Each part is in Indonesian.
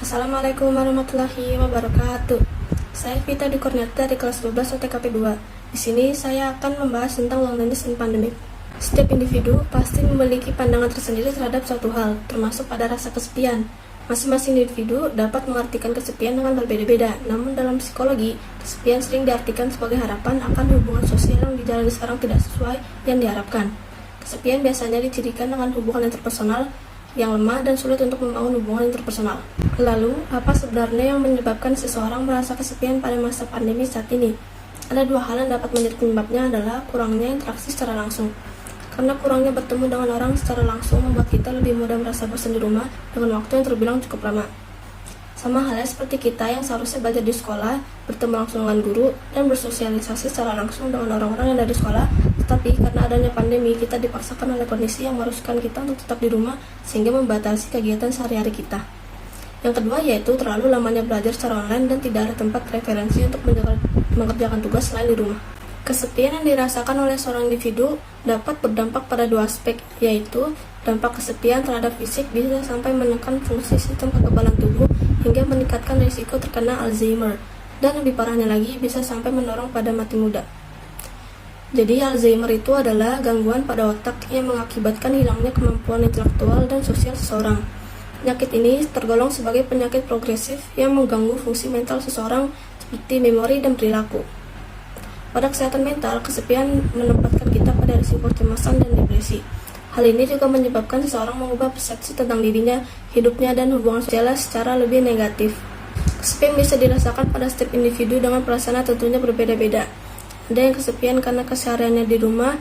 Assalamualaikum warahmatullahi wabarakatuh. Saya Vita Dikorniata dari kelas 12 OTKP 2. Di sini saya akan membahas tentang loneliness in pandemic. Setiap individu pasti memiliki pandangan tersendiri terhadap suatu hal, termasuk pada rasa kesepian. Masing-masing individu dapat mengartikan kesepian dengan berbeda-beda, namun dalam psikologi, kesepian sering diartikan sebagai harapan akan hubungan sosial yang dijalani sekarang tidak sesuai yang diharapkan. Kesepian biasanya dicirikan dengan hubungan interpersonal yang lemah dan sulit untuk membangun hubungan interpersonal. Lalu, apa sebenarnya yang menyebabkan seseorang merasa kesepian pada masa pandemi saat ini? Ada dua hal yang dapat menjadi penyebabnya adalah kurangnya interaksi secara langsung. Karena kurangnya bertemu dengan orang secara langsung membuat kita lebih mudah merasa bosan di rumah dengan waktu yang terbilang cukup lama. Sama halnya seperti kita yang seharusnya belajar di sekolah, bertemu langsung dengan guru, dan bersosialisasi secara langsung dengan orang-orang yang ada di sekolah, tetapi karena adanya pandemi, kita dipaksakan oleh kondisi yang mengharuskan kita untuk tetap di rumah sehingga membatasi kegiatan sehari-hari kita. Yang kedua yaitu terlalu lamanya belajar secara online dan tidak ada tempat referensi untuk mengerjakan tugas selain di rumah. Kesepian yang dirasakan oleh seorang individu dapat berdampak pada dua aspek, yaitu dampak kesepian terhadap fisik bisa sampai menekan fungsi sistem kekebalan tubuh hingga meningkatkan risiko terkena Alzheimer, dan lebih parahnya lagi bisa sampai mendorong pada mati muda. Jadi Alzheimer itu adalah gangguan pada otak yang mengakibatkan hilangnya kemampuan intelektual dan sosial seseorang. Penyakit ini tergolong sebagai penyakit progresif yang mengganggu fungsi mental seseorang seperti memori dan perilaku. Pada kesehatan mental, kesepian menempatkan kita pada risiko kecemasan dan depresi. Hal ini juga menyebabkan seseorang mengubah persepsi tentang dirinya, hidupnya, dan hubungan sosialnya secara lebih negatif. Kesepian bisa dirasakan pada setiap individu dengan perasaan tentunya berbeda-beda. Ada yang kesepian karena kesehariannya di rumah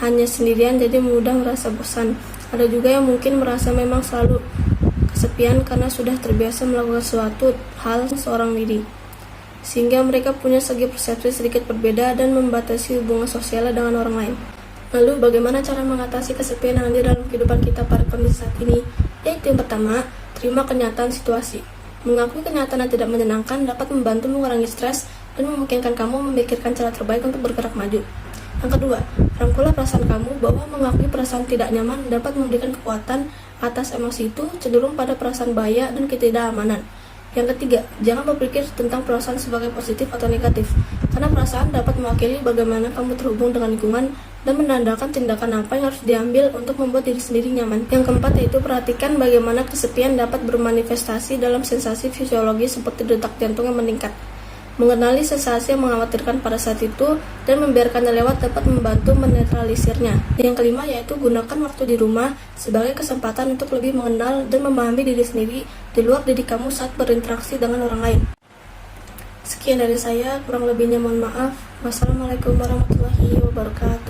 hanya sendirian jadi mudah merasa bosan. Ada juga yang mungkin merasa memang selalu kesepian karena sudah terbiasa melakukan suatu hal seorang diri, sehingga mereka punya segi persepsi sedikit berbeda dan membatasi hubungan sosialnya dengan orang lain. Lalu bagaimana cara mengatasi kesepian yang ada dalam kehidupan kita pada kondisi saat ini? Yaitu yang pertama, terima kenyataan situasi. Mengakui kenyataan yang tidak menyenangkan dapat membantu mengurangi stres dan memungkinkan kamu memikirkan cara terbaik untuk bergerak maju. Yang kedua, rangkulah perasaan kamu bahwa mengakui perasaan tidak nyaman dapat memberikan kekuatan atas emosi itu cenderung pada perasaan bahaya dan ketidakamanan. Yang ketiga, jangan berpikir tentang perasaan sebagai positif atau negatif, karena perasaan dapat mewakili bagaimana kamu terhubung dengan lingkungan dan menandakan tindakan apa yang harus diambil untuk membuat diri sendiri nyaman. Yang keempat yaitu perhatikan bagaimana kesepian dapat bermanifestasi dalam sensasi fisiologis seperti detak jantung yang meningkat. Mengenali sensasi yang mengkhawatirkan pada saat itu dan membiarkannya lewat dapat membantu menetralisirnya. Yang kelima yaitu gunakan waktu di rumah sebagai kesempatan untuk lebih mengenal dan memahami diri sendiri di luar diri kamu saat berinteraksi dengan orang lain. Sekian dari saya, kurang lebihnya mohon maaf. Wassalamualaikum warahmatullahi wabarakatuh.